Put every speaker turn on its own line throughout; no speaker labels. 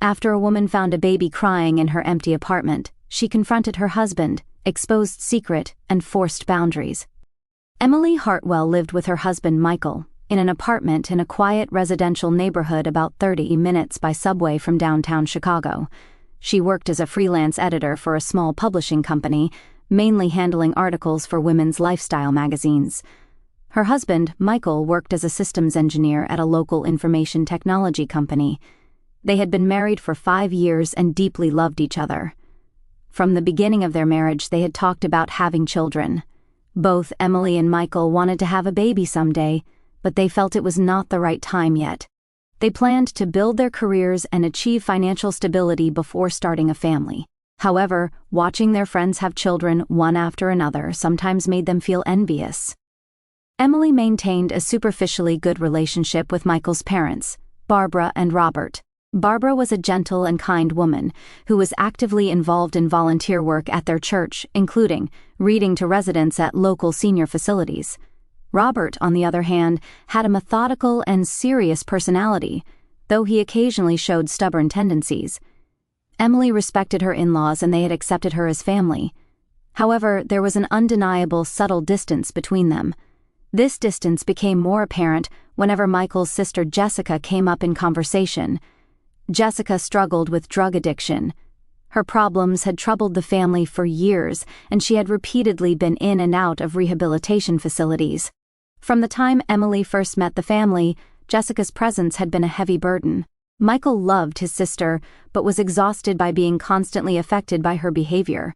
After a woman found a baby crying in her empty apartment, she confronted her husband, exposed secret, and forced boundaries. Emily Hartwell lived with her husband Michael in an apartment in a quiet residential neighborhood about 30 minutes by subway from downtown Chicago. She worked as a freelance editor for a small publishing company, mainly handling articles for women's lifestyle magazines. Her husband, Michael, worked as a systems engineer at a local information technology company. They had been married for 5 years and deeply loved each other. From the beginning of their marriage, they had talked about having children. Both Emily and Michael wanted to have a baby someday, but they felt it was not the right time yet. They planned to build their careers and achieve financial stability before starting a family. However, watching their friends have children one after another sometimes made them feel envious. Emily maintained a superficially good relationship with Michael's parents, Barbara and Robert. Barbara was a gentle and kind woman who was actively involved in volunteer work at their church, including reading to residents at local senior facilities. Robert, on the other hand, had a methodical and serious personality, though he occasionally showed stubborn tendencies. Emily respected her in-laws and they had accepted her as family. However, there was an undeniable subtle distance between them. This distance became more apparent whenever Michael's sister Jessica came up in conversation. Jessica struggled with drug addiction. Her problems had troubled the family for years, and she had repeatedly been in and out of rehabilitation facilities. From the time Emily first met the family, Jessica's presence had been a heavy burden. Michael loved his sister, but was exhausted by being constantly affected by her behavior.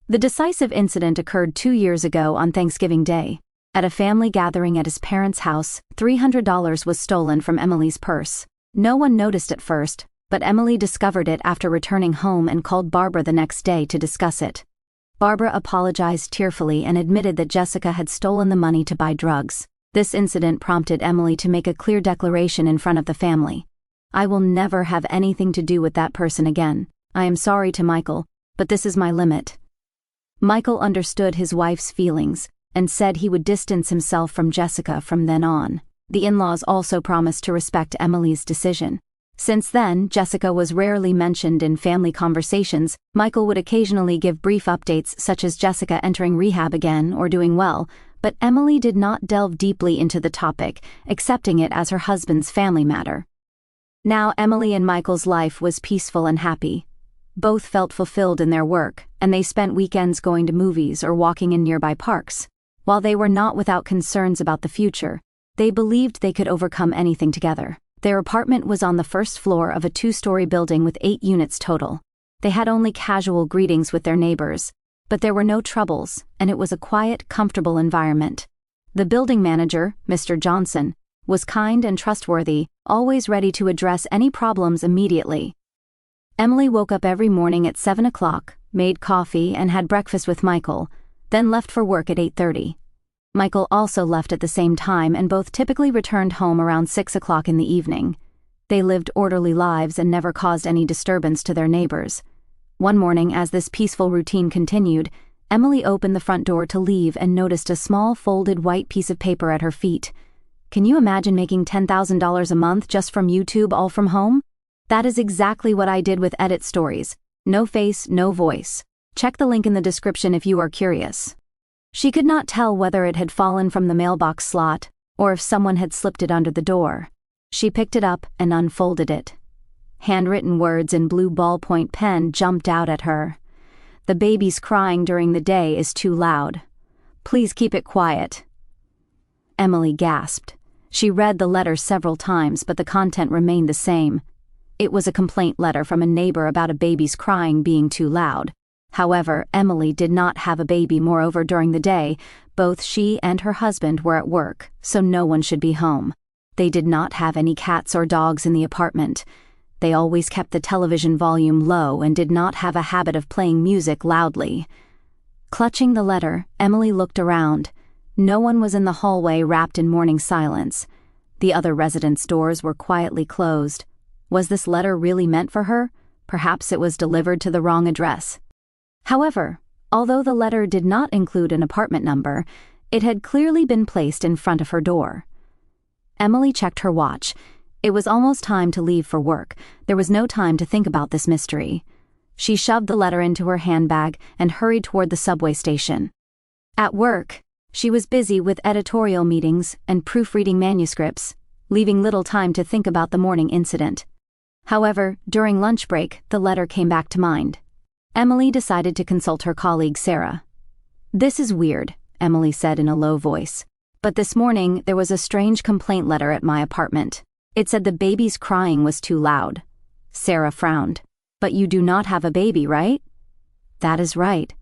The decisive incident occurred 2 years ago on Thanksgiving Day. At a family gathering at his parents' house, $300 was stolen from Emily's purse. No one noticed at first, but Emily discovered it after returning home and called Barbara the next day to discuss it. Barbara apologized tearfully and admitted that Jessica had stolen the money to buy drugs. This incident prompted Emily to make a clear declaration in front of the family. "I will never have anything to do with that person again. I am sorry to Michael, but this is my limit." Michael understood his wife's feelings and said he would distance himself from Jessica from then on. The in-laws also promised to respect Emily's decision. Since then, Jessica was rarely mentioned in family conversations. Michael would occasionally give brief updates such as Jessica entering rehab again or doing well, but Emily did not delve deeply into the topic, accepting it as her husband's family matter. Now Emily and Michael's life was peaceful and happy. Both felt fulfilled in their work, and they spent weekends going to movies or walking in nearby parks. While they were not without concerns about the future, they believed they could overcome anything together. Their apartment was on the first floor of a 2-story building with 8 units total. They had only casual greetings with their neighbors, but there were no troubles, and it was a quiet, comfortable environment. The building manager, Mr. Johnson, was kind and trustworthy, always ready to address any problems immediately. Emily woke up every morning at 7 o'clock, made coffee and had breakfast with Michael, then left for work at 8:30. Michael also left at the same time and both typically returned home around 6 o'clock in the evening. They lived orderly lives and never caused any disturbance to their neighbors. One morning, as this peaceful routine continued, Emily opened the front door to leave and noticed a small folded white piece of paper at her feet. "Can you imagine making $10,000 a month just from YouTube all from home? That is exactly what I did with Edit Stories. No face, no voice. Check the link in the description if you are curious." She could not tell whether it had fallen from the mailbox slot or if someone had slipped it under the door. She picked it up and unfolded it. Handwritten words in blue ballpoint pen jumped out at her. "The baby's crying during the day is too loud. Please keep it quiet." Emily gasped. She read the letter several times, but the content remained the same. It was a complaint letter from a neighbor about a baby's crying being too loud. However, Emily did not have a baby. Moreover, during the day, both she and her husband were at work, so no one should be home. They did not have any cats or dogs in the apartment. They always kept the television volume low and did not have a habit of playing music loudly. Clutching the letter, Emily looked around. No one was in the hallway wrapped in mourning silence. The other residents' doors were quietly closed. Was this letter really meant for her? Perhaps it was delivered to the wrong address. However, although the letter did not include an apartment number, it had clearly been placed in front of her door. Emily checked her watch. It was almost time to leave for work. There was no time to think about this mystery. She shoved the letter into her handbag and hurried toward the subway station. At work, she was busy with editorial meetings and proofreading manuscripts, leaving little time to think about the morning incident. However, during lunch break, the letter came back to mind. Emily decided to consult her colleague Sarah. "This is weird," Emily said in a low voice. "But this morning there was a strange complaint letter at my apartment. It said the baby's crying was too loud." Sarah frowned. "But you do not have a baby, right?" "That is right.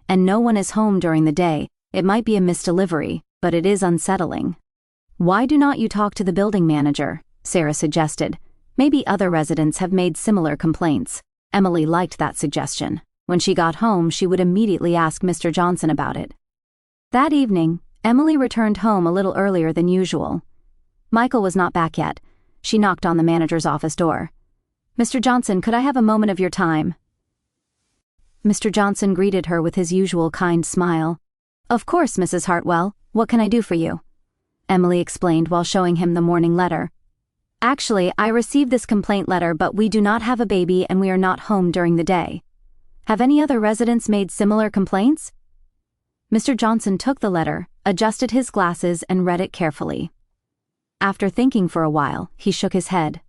And no one is home during the day. It might be a misdelivery, but it is unsettling." "Why do not you talk to the building manager?" Sarah suggested. "Maybe other residents have made similar complaints." Emily liked that suggestion. When she got home, she would immediately ask Mr. Johnson about it. That evening, Emily returned home a little earlier than usual. Michael was not back yet. She knocked on the manager's office door. "Mr. Johnson, could I have a moment of your time?" Mr. Johnson greeted her with his usual kind smile. "Of course, Mrs. Hartwell. What can I do for you?" Emily explained while showing him the morning letter. "Actually, I received this complaint letter, but we do not have a baby and we are not home during the day. Have any other residents made similar complaints?" Mr. Johnson took the letter, adjusted his glasses, and read it carefully. After thinking for a while, he shook his head.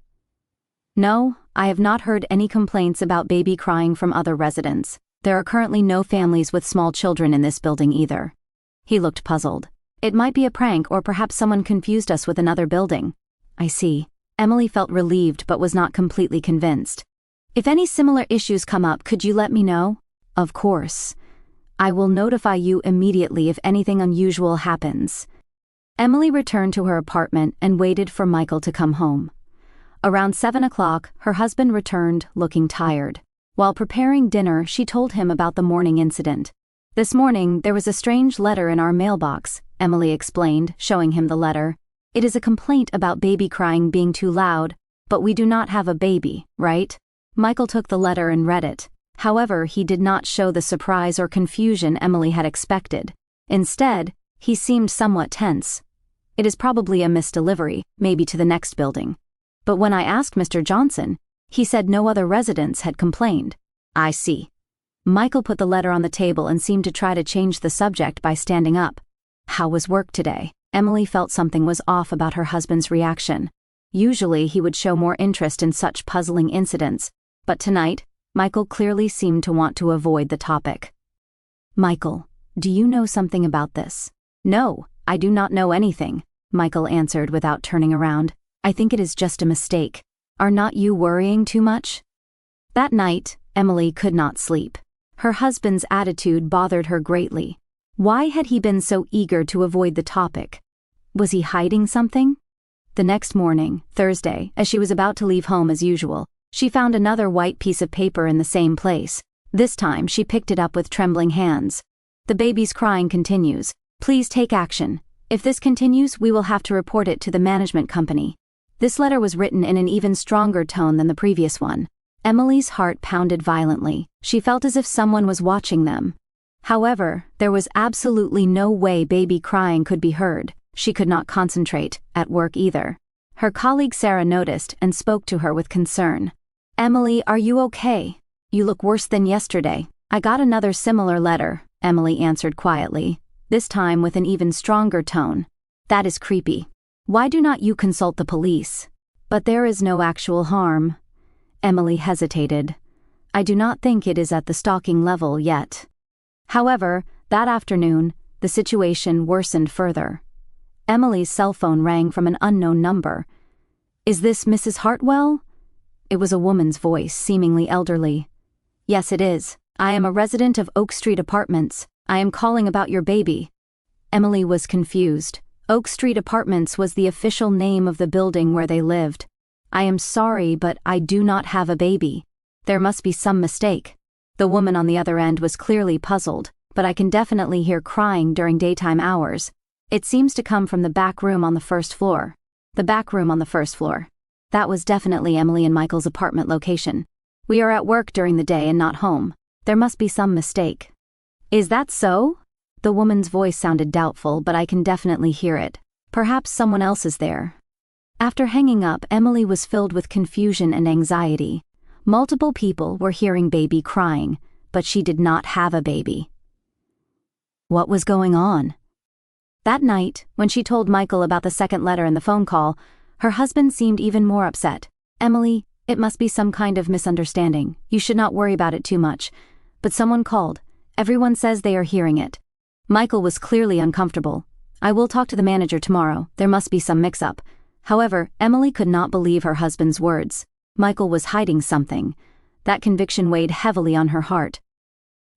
"No, I have not heard any complaints about baby crying from other residents. There are currently no families with small children in this building either." He looked puzzled. "It might be a prank, or perhaps someone confused us with another building." "I see." Emily felt relieved but was not completely convinced. "If any similar issues come up, could you let me know?" "Of course. I will notify you immediately if anything unusual happens." Emily returned to her apartment and waited for Michael to come home. Around 7 o'clock, her husband returned, looking tired. While preparing dinner, she told him about the morning incident. "This morning, there was a strange letter in our mailbox," Emily explained, showing him the letter. "It is a complaint about baby crying being too loud, but we do not have a baby, right?" Michael took the letter and read it. However, he did not show the surprise or confusion Emily had expected. Instead, he seemed somewhat tense. "It is probably a misdelivery, maybe to the next building. But when I asked Mr. Johnson, he said no other residents had complained." "I see." Michael put the letter on the table and seemed to try to change the subject by standing up. "How was work today?" Emily felt something was off about her husband's reaction. Usually he would show more interest in such puzzling incidents, but tonight, Michael clearly seemed to want to avoid the topic. "Michael, do you know something about this?" "No, I do not know anything," Michael answered without turning around. "I think it is just a mistake. Are not you worrying too much?" That night, Emily could not sleep. Her husband's attitude bothered her greatly. Why had he been so eager to avoid the topic? Was he hiding something? The next morning, Thursday, as she was about to leave home as usual, she found another white piece of paper in the same place. This time, she picked it up with trembling hands. "The baby's crying continues. Please take action. If this continues, we will have to report it to the management company." This letter was written in an even stronger tone than the previous one. Emily's heart pounded violently. She felt as if someone was watching them. However, there was absolutely no way baby crying could be heard. She could not concentrate, at work either. Her colleague Sarah noticed and spoke to her with concern. "Emily, are you okay? You look worse than yesterday." "I got another similar letter," Emily answered quietly, this time with an even stronger tone. "That is creepy. Why do not you consult the police?" "But there is no actual harm." Emily hesitated. "I do not think it is at the stalking level yet." However, that afternoon, the situation worsened further. Emily's cell phone rang from an unknown number. "Is this Mrs. Hartwell?" It was a woman's voice, seemingly elderly. "Yes, it is. I am a resident of Oak Street Apartments. I am calling about your baby." Emily was confused. Oak Street Apartments was the official name of the building where they lived. "I am sorry, but I do not have a baby. There must be some mistake." The woman on the other end was clearly puzzled, "But I can definitely hear crying during daytime hours. It seems to come from the back room on the first floor." The back room on the first floor. That was definitely Emily and Michael's apartment location. "We are at work during the day and not home. There must be some mistake." "Is that so?" The woman's voice sounded doubtful, but I can definitely hear it. "Perhaps someone else is there." After hanging up, Emily was filled with confusion and anxiety. Multiple people were hearing baby crying, but she did not have a baby. What was going on? That night, when she told Michael about the second letter and the phone call, her husband seemed even more upset. "Emily, it must be some kind of misunderstanding. You should not worry about it too much. But someone called. Everyone says they are hearing it." Michael was clearly uncomfortable. "I will talk to the manager tomorrow. There must be some mix-up." However, Emily could not believe her husband's words. Michael was hiding something. That conviction weighed heavily on her heart.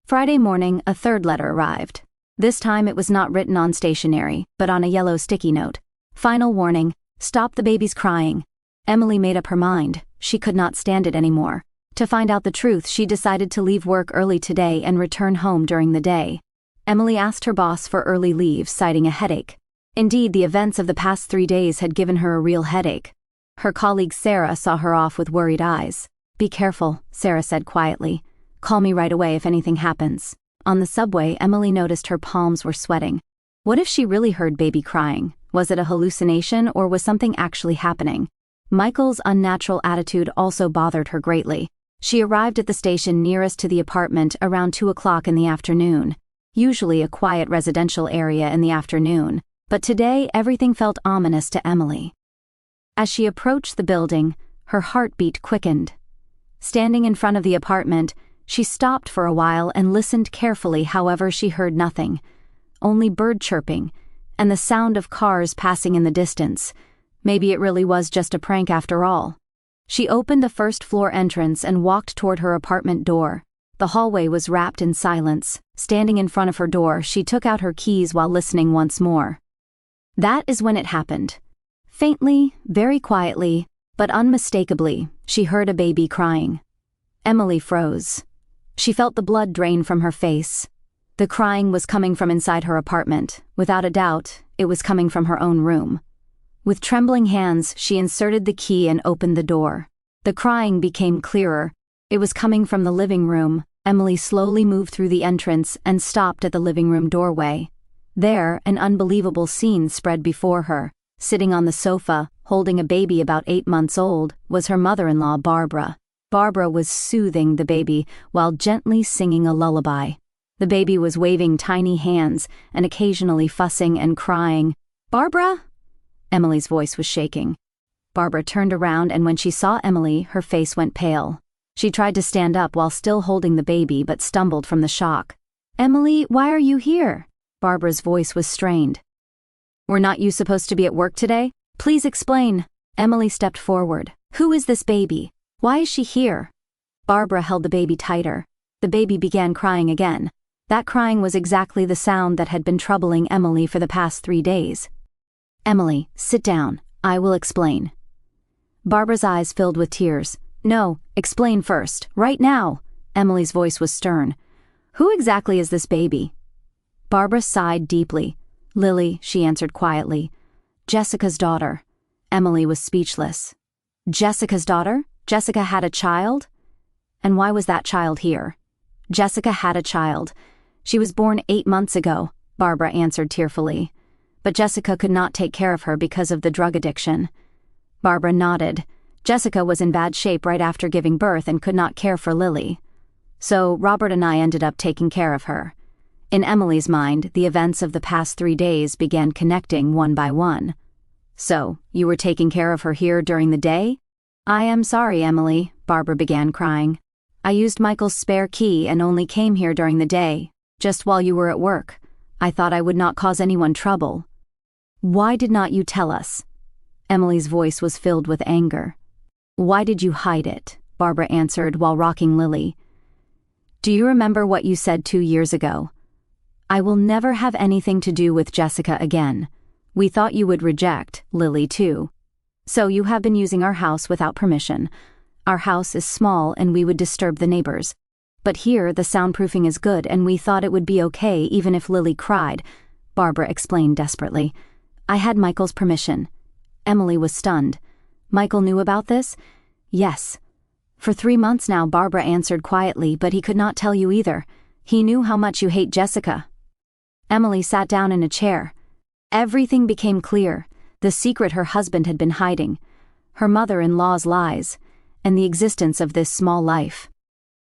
Friday morning, a third letter arrived. This time it was not written on stationery, but on a yellow sticky note. "Final warning, stop the baby's crying." Emily made up her mind. She could not stand it anymore. To find out the truth, she decided to leave work early today and return home during the day. Emily asked her boss for early leave, citing a headache. Indeed, the events of the past 3 days had given her a real headache. Her colleague Sarah saw her off with worried eyes. "Be careful," Sarah said quietly. "Call me right away if anything happens." On the subway, Emily noticed her palms were sweating. What if she really heard baby crying? Was it a hallucination or was something actually happening? Michael's unnatural attitude also bothered her greatly. She arrived at the station nearest to the apartment around 2 o'clock in the afternoon, usually a quiet residential area in the afternoon, but today everything felt ominous to Emily. As she approached the building, her heartbeat quickened. Standing in front of the apartment, she stopped for a while and listened carefully. However, she heard nothing. Only bird chirping, and the sound of cars passing in the distance. Maybe it really was just a prank after all. She opened the first-floor entrance and walked toward her apartment door. The hallway was wrapped in silence. Standing in front of her door, she took out her keys while listening once more. That is when it happened. Faintly, very quietly, but unmistakably, she heard a baby crying. Emily froze. She felt the blood drain from her face. The crying was coming from inside her apartment. Without a doubt, it was coming from her own room. With trembling hands, she inserted the key and opened the door. The crying became clearer. It was coming from the living room. Emily slowly moved through the entrance and stopped at the living room doorway. There, an unbelievable scene spread before her. Sitting on the sofa, holding a baby about 8 months old, was her mother-in-law, Barbara. Barbara was soothing the baby while gently singing a lullaby. The baby was waving tiny hands and occasionally fussing and crying. "Barbara?" Emily's voice was shaking. Barbara turned around, and when she saw Emily, her face went pale. She tried to stand up while still holding the baby but stumbled from the shock. "Emily, why are you here?" Barbara's voice was strained. "Were not you supposed to be at work today? Please explain." Emily stepped forward. "Who is this baby? Why is she here?" Barbara held the baby tighter. The baby began crying again. That crying was exactly the sound that had been troubling Emily for the past 3 days. "Emily, sit down. I will explain." Barbara's eyes filled with tears. "No, explain first, right now." Emily's voice was stern. "Who exactly is this baby?" Barbara sighed deeply. "Lily," she answered quietly. "Jessica's daughter." Emily was speechless. Jessica's daughter? Jessica had a child? And why was that child here? Jessica had a child. She was born 8 months ago, Barbara answered tearfully. But Jessica could not take care of her because of the drug addiction. Barbara nodded. Jessica was in bad shape right after giving birth and could not care for Lily. So Robert and I ended up taking care of her. In Emily's mind, the events of the past 3 days began connecting one by one. "So, you were taking care of her here during the day?" "I am sorry, Emily," Barbara began crying. "I used Michael's spare key and only came here during the day, just while you were at work. I thought I would not cause anyone trouble." "Why did not you tell us?" Emily's voice was filled with anger. "Why did you hide it?" Barbara answered while rocking Lily. "Do you remember what you said 2 years ago? I will never have anything to do with Jessica again. We thought you would reject Lily too. So you have been using our house without permission. Our house is small and we would disturb the neighbors. But here the soundproofing is good and we thought it would be okay even if Lily cried," Barbara explained desperately. "I had Michael's permission." Emily was stunned. "Michael knew about this?" "Yes." "For 3 months now," Barbara answered quietly, "but he could not tell you either. He knew how much you hate Jessica." Emily sat down in a chair. Everything became clear. the secret her husband had been hiding, her mother-in-law's lies, and the existence of this small life.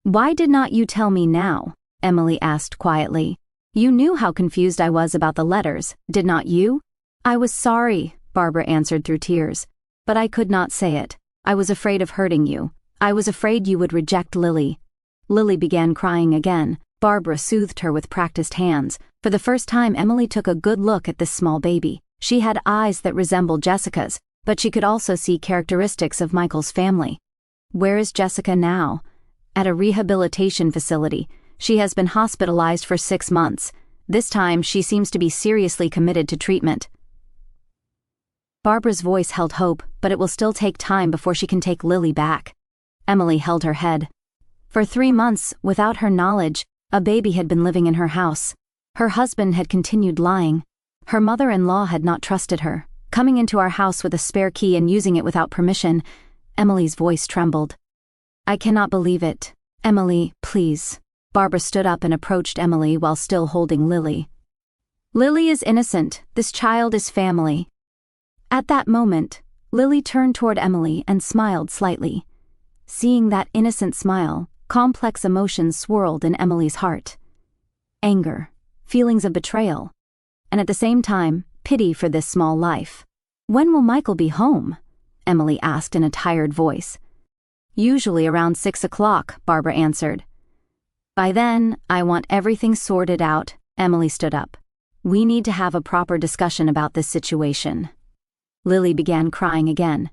"Why did not you tell me now?" Emily asked quietly. "You knew how confused I was about the letters, did not you?" "I was sorry," Barbara answered through tears, "but I could not say it. I was afraid of hurting you. I was afraid you would reject Lily." Lily began crying again. Barbara soothed her with practiced hands. For the first time, Emily took a good look at this small baby. She had eyes that resembled Jessica's, but she could also see characteristics of Michael's family. "Where is Jessica now?" "At a rehabilitation facility. She has been hospitalized for 6 months. This time, she seems to be seriously committed to treatment." Barbara's voice held hope, but it will still take time before she can take Lily back. Emily held her head. For 3 months, without her knowledge, a baby had been living in her house. Her husband had continued lying. Her mother-in-law had not trusted her, coming into our house with a spare key and using it without permission. Emily's voice trembled. "I cannot believe it. Emily, please." Barbara stood up and approached Emily while still holding Lily. "Lily is innocent. This child is family." At that moment, Lily turned toward Emily and smiled slightly. Seeing that innocent smile, complex emotions swirled in Emily's heart. Anger, feelings of betrayal, and at the same time, pity for this small life. "When will Michael be home?" Emily asked in a tired voice. "Usually around 6 o'clock, Barbara answered. "By then, I want everything sorted out." Emily stood up. "We need to have a proper discussion about this situation." Lily began crying again.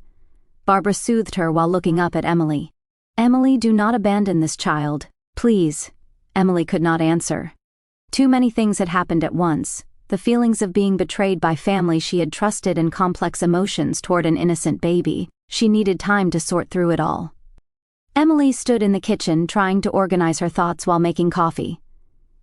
Barbara soothed her while looking up at Emily. "Emily, do not abandon this child, please." Emily could not answer. Too many things had happened at once. The feelings of being betrayed by family she had trusted and complex emotions toward an innocent baby. She needed time to sort through it all. Emily stood in the kitchen trying to organize her thoughts while making coffee.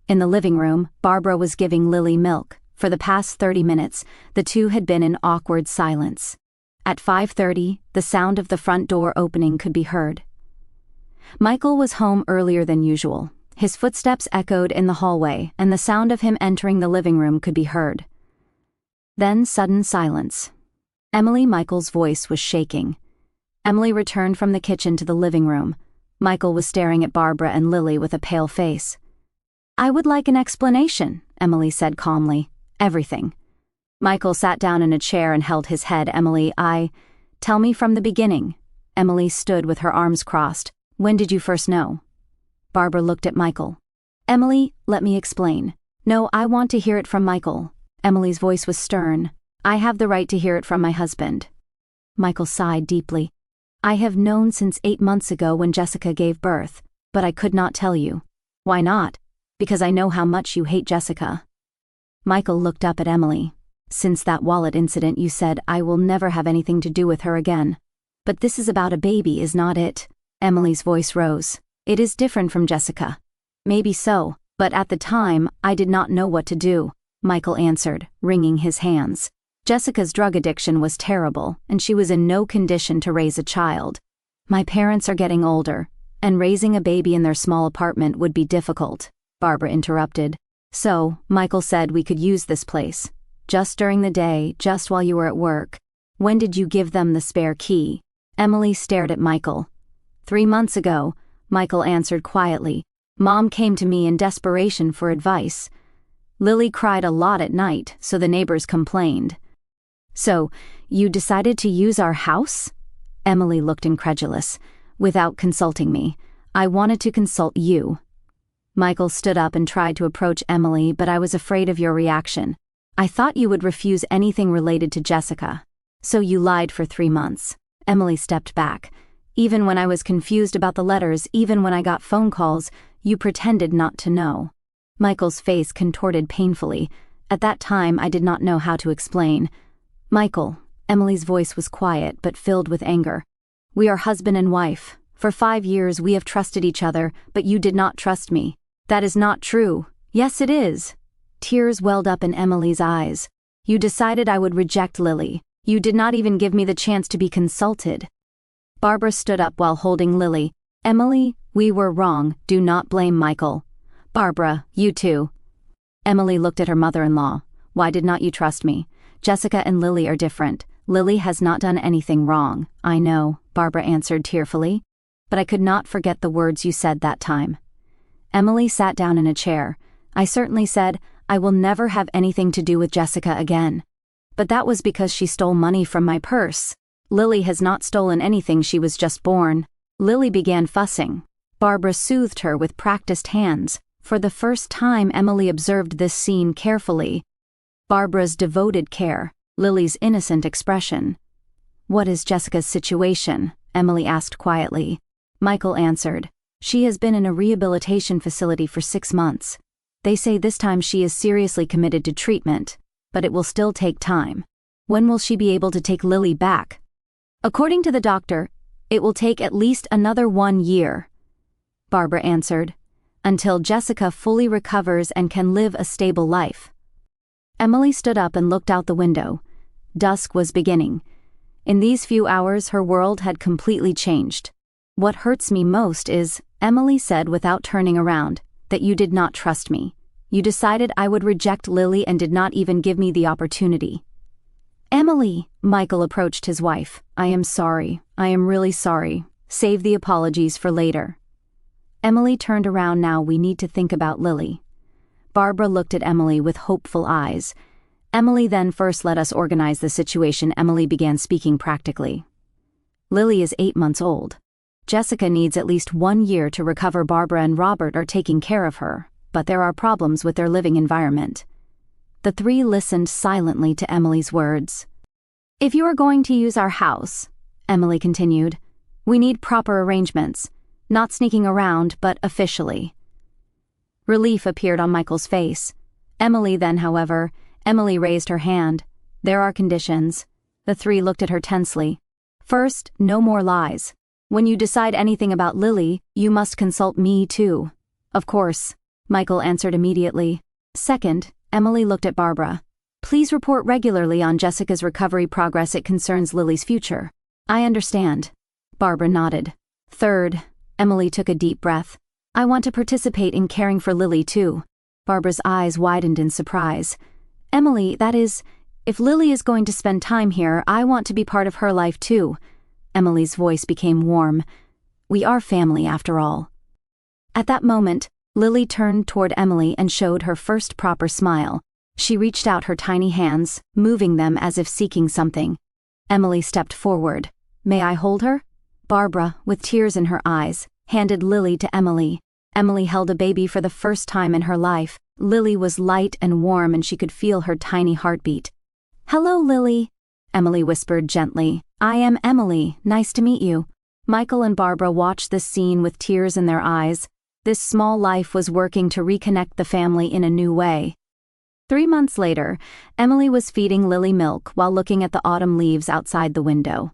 In the living room, Barbara was giving Lily milk. For the past 30 minutes, the two had been in awkward silence. At 5:30, the sound of the front door opening could be heard. Michael was home earlier than usual. His footsteps echoed in the hallway, and the sound of him entering the living room could be heard. Then sudden silence. Michael's voice was shaking. Emily returned from the kitchen to the living room. Michael was staring at Barbara and Lily with a pale face. "I would like an explanation," Emily said calmly. "Everything." Michael sat down in a chair and held his head. "Tell me from the beginning." Emily stood with her arms crossed. "When did you first know?" Barbara looked at Michael. "Emily, let me explain." "No, I want to hear it from Michael." Emily's voice was stern. "I have the right to hear it from my husband." Michael sighed deeply. "I have known since 8 months ago when Jessica gave birth, but I could not tell you." "Why not?" "Because I know how much you hate Jessica." Michael looked up at Emily. "Since that wallet incident, you said I will never have anything to do with her again. But this is about a baby, is not it?" Emily's voice rose. "It is different from Jessica." "Maybe so, but at the time, I did not know what to do," Michael answered, wringing his hands. "Jessica's drug addiction was terrible, and she was in no condition to raise a child. My parents are getting older, and raising a baby in their small apartment would be difficult," Barbara interrupted. "So, Michael said we could use this place. Just during the day, just while you were at work. When did you give them the spare key?" Emily stared at Michael. 3 months ago, Michael answered quietly. "Mom came to me in desperation for advice. Lily cried a lot at night, so the neighbors complained." "So, you decided to use our house?" Emily looked incredulous. "Without consulting me. I wanted to consult you." Michael stood up and tried to approach Emily, "But I was afraid of your reaction. I thought you would refuse anything related to Jessica. So you lied for 3 months." Emily stepped back. "Even when I was confused about the letters, even when I got phone calls, you pretended not to know." Michael's face contorted painfully. "At that time, I did not know how to explain." "Michael," Emily's voice was quiet but filled with anger. "We are husband and wife. For 5 years we have trusted each other, but you did not trust me." "That is not true." "Yes, it is." Tears welled up in Emily's eyes. "You decided I would reject Lily. You did not even give me the chance to be consulted." Barbara stood up while holding Lily. "Emily, we were wrong. Do not blame Michael." "Barbara, you too." Emily looked at her mother-in-law. "Why did not you trust me? Jessica and Lily are different. Lily has not done anything wrong. I know, Barbara answered tearfully. But I could not forget the words you said that time. Emily sat down in a chair. I certainly said, I will never have anything to do with Jessica again. But that was because she stole money from my purse. Lily has not stolen anything, she was just born. Lily began fussing. Barbara soothed her with practiced hands. For the first time, Emily observed this scene carefully. Barbara's devoted care, Lily's innocent expression. What is Jessica's situation? Emily asked quietly. Michael answered. She has been in a rehabilitation facility for 6 months. They say this time she is seriously committed to treatment, but it will still take time. When will she be able to take Lily back? According to the doctor, it will take at least another 1 year, Barbara answered, until Jessica fully recovers and can live a stable life. Emily stood up and looked out the window. Dusk was beginning. In these few hours, her world had completely changed. What hurts me most is, Emily said without turning around, that you did not trust me. You decided I would reject Lily and did not even give me the opportunity. Emily, Michael approached his wife. I am sorry. I am really sorry. Save the apologies for later. Emily turned around. Now we need to think about Lily. Barbara looked at Emily with hopeful eyes. Emily, then first let us organize the situation. Emily began speaking practically. Lily is 8 months old. Jessica needs at least 1 year to recover. Barbara and Robert are taking care of her, but there are problems with their living environment. The three listened silently to Emily's words. If you are going to use our house, Emily continued, we need proper arrangements, not sneaking around, but officially. Relief appeared on Michael's face. Emily then, however, Emily raised her hand. There are conditions. The three looked at her tensely. First, no more lies. When you decide anything about Lily, you must consult me too. Of course, Michael answered immediately. Second, Emily looked at Barbara. Please report regularly on Jessica's recovery progress. It concerns Lily's future. I understand. Barbara nodded. Third, Emily took a deep breath. I want to participate in caring for Lily too. Barbara's eyes widened in surprise. Emily, that is, if Lily is going to spend time here, I want to be part of her life too. Emily's voice became warm. We are family after all. At that moment, Lily turned toward Emily and showed her first proper smile. She reached out her tiny hands, moving them as if seeking something. Emily stepped forward. May I hold her? Barbara, with tears in her eyes, handed Lily to Emily. Emily held a baby for the first time in her life. Lily was light and warm and she could feel her tiny heartbeat. Hello, Lily, Emily whispered gently. I am Emily, nice to meet you. Michael and Barbara watched this scene with tears in their eyes. This small life was working to reconnect the family in a new way. 3 months later, Emily was feeding Lily milk while looking at the autumn leaves outside the window.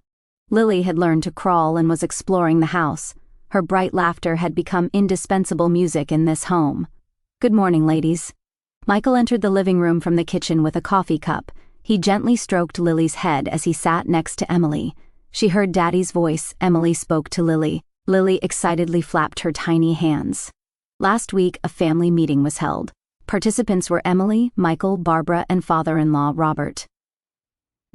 Lily had learned to crawl and was exploring the house. Her bright laughter had become indispensable music in this home. Good morning, ladies. Michael entered the living room from the kitchen with a coffee cup. He gently stroked Lily's head as he sat next to Emily. She heard Daddy's voice. Emily spoke to Lily. Lily excitedly flapped her tiny hands. Last week, a family meeting was held. Participants were Emily, Michael, Barbara, and father-in-law Robert.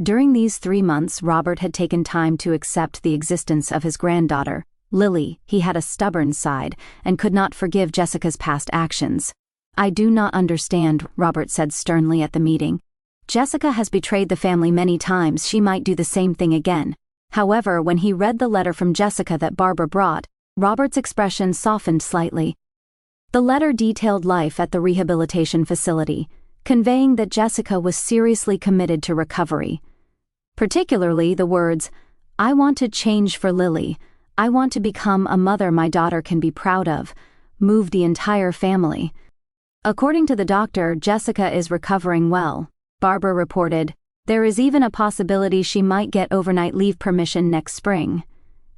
During these 3 months, Robert had taken time to accept the existence of his granddaughter, Lily. He had a stubborn side and could not forgive Jessica's past actions. I do not understand, Robert said sternly at the meeting. Jessica has betrayed the family many times. She might do the same thing again. However, when he read the letter from Jessica that Barbara brought, Robert's expression softened slightly. The letter detailed life at the rehabilitation facility, conveying that Jessica was seriously committed to recovery. Particularly the words, I want to change for Lily. I want to become a mother my daughter can be proud of, moved the entire family. According to the doctor, Jessica is recovering well. Barbara reported, there is even a possibility she might get overnight leave permission next spring.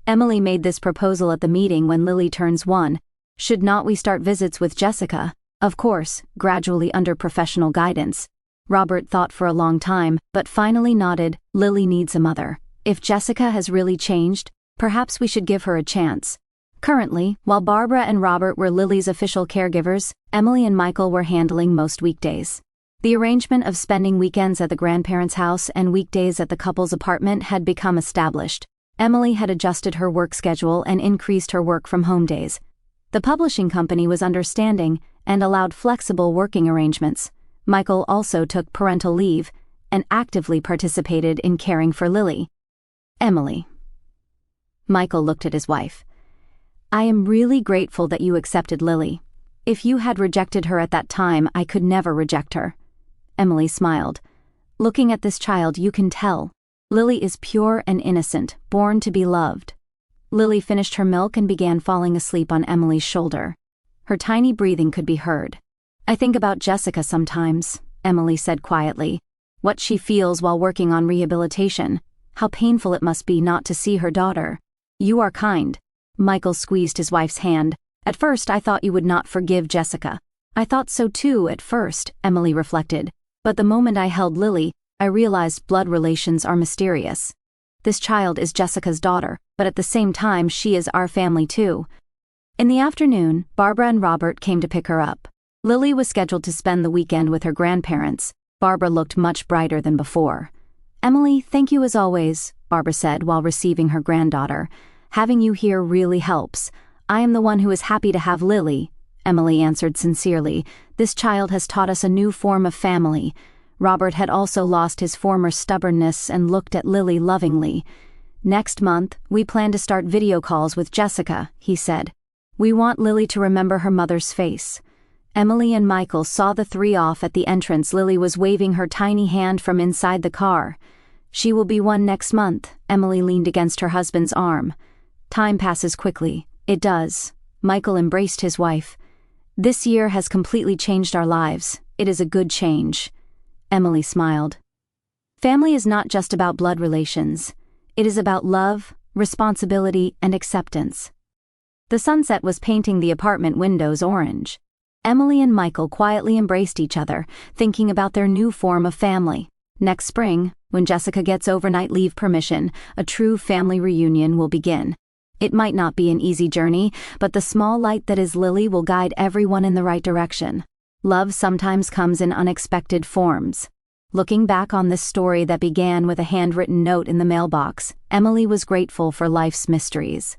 Emily made this proposal at the meeting when Lily turns 1. Should not we start visits with Jessica? Of course, gradually under professional guidance. Robert thought for a long time, but finally nodded. Lily needs a mother. If Jessica has really changed, perhaps we should give her a chance. Currently, while Barbara and Robert were Lily's official caregivers, Emily and Michael were handling most weekdays. The arrangement of spending weekends at the grandparents' house and weekdays at the couple's apartment had become established. Emily had adjusted her work schedule and increased her work-from-home days. The publishing company was understanding and allowed flexible working arrangements. Michael also took parental leave and actively participated in caring for Lily. Emily. Michael looked at his wife. I am really grateful that you accepted Lily. If you had rejected her at that time, I could never reject her. Emily smiled. Looking at this child, you can tell. Lily is pure and innocent, born to be loved. Lily finished her milk and began falling asleep on Emily's shoulder. Her tiny breathing could be heard. I think about Jessica sometimes, Emily said quietly. What she feels while working on rehabilitation. How painful it must be not to see her daughter. You are kind. Michael squeezed his wife's hand. At first I thought you would not forgive Jessica. I thought so too at first, Emily reflected. But the moment I held Lily, I realized blood relations are mysterious. This child is Jessica's daughter, but at the same time she is our family too. In the afternoon, Barbara and Robert came to pick her up. Lily was scheduled to spend the weekend with her grandparents. Barbara looked much brighter than before. Emily, thank you as always, Barbara said while receiving her granddaughter. Having you here really helps. I am the one who is happy to have Lily, Emily answered sincerely. This child has taught us a new form of family. Robert had also lost his former stubbornness and looked at Lily lovingly. Next month, we plan to start video calls with Jessica, he said. We want Lily to remember her mother's face. Emily and Michael saw the three off at the entrance. Lily was waving her tiny hand from inside the car. She will be one next month, Emily leaned against her husband's arm. Time passes quickly. It does. Michael embraced his wife. This year has completely changed our lives. It is a good change. Emily smiled. Family is not just about blood relations. It is about love, responsibility, and acceptance. The sunset was painting the apartment windows orange. Emily and Michael quietly embraced each other, thinking about their new form of family. Next spring, when Jessica gets overnight leave permission, a true family reunion will begin. It might not be an easy journey, but the small light that is Lily will guide everyone in the right direction. Love sometimes comes in unexpected forms. Looking back on this story that began with a handwritten note in the mailbox, Emily was grateful for life's mysteries.